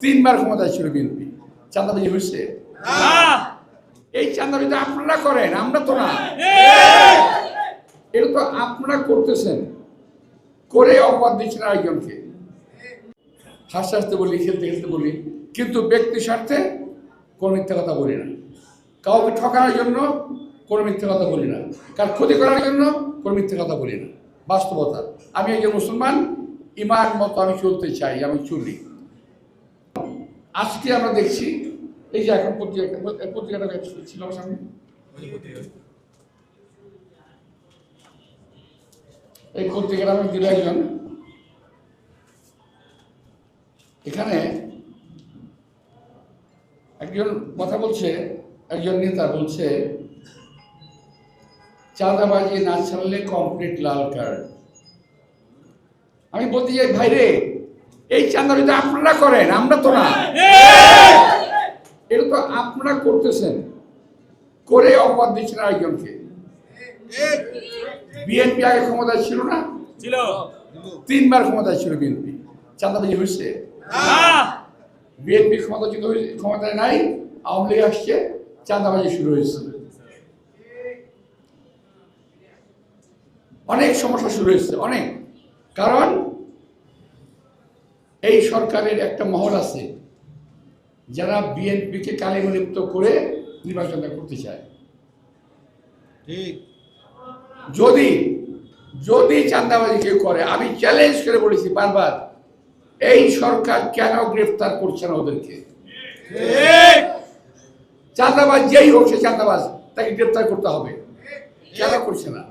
তিনবার ক্ষমতায় ছিল বিএনপি। চাঁদাবাজি হয়েছে? এই চাঁদাবাজি আপনারা করেন, আমরা তো না। এটা তো আপনারা করতেছেন, করে অপবাদ দিচ্ছেন আরেকজনকে। হাসতে হাসতে বলি, খেলতে খেলতে বলি, কিন্তু ব্যক্তি স্বার্থে কোনো মিথ্যা কথা বলি না। কাউকে ঠকানোর জন্য কোনো মিথ্যা কথা বলি না, কার ক্ষতি করার জন্য কোনো মিথ্যা কথা বলি না। বাস্তবতা, আমি একজন মুসলমান, ইমান মতো আমি চলতে চাই, আমি চলি। আজকে আমরা দেখছি, এই যে এখন পত্রিকাটা ছিল সামনে, এই পত্রিকাটা আমি দিল একজন, এখানে একজন কথা বলছে, একজন নেতা বলছে চাঁদাবাজি না ছাড়লে কমপ্লিট লাল কার্ড। আমি বলতে চাই, ভাইরে, এই চাঁদাবাজি আপনারা করেন, আমরা তো না। এটা তো আপনারা করতেছেন, করে অপবাদ দিচ্ছেন আরেকজনকে। বিএনপি আগে ক্ষমতায় ছিল না? ছিল। তিনবার ক্ষমতায় ছিল বিএনপি। চাঁদাবাজি হয়েছে? বিএনপি ক্ষমতায় নাই, আওয়ামী লীগ আসছে, চাঁদাবাজি শুরু হয়েছে। অনেক সমস্যা শুরু হয়েছে, অনেক। কারণ এই সরকারের একটা মহল আছে যারা বিএনপিকে কালিমালিপ্ত করে নির্বাচনটা করতে চায়। ঠিক। যদি যদি চাঁদাবাজি কেউ করে, আমি চ্যালেঞ্জ করে বলেছি বারবার, এই সরকার কেন গ্রেফতার করছে না ওদেরকে? চাঁদাবাজ যেই হোক, সে চাঁদাবাজ, তাকে গ্রেফতার করতে হবে। কেন করছে না?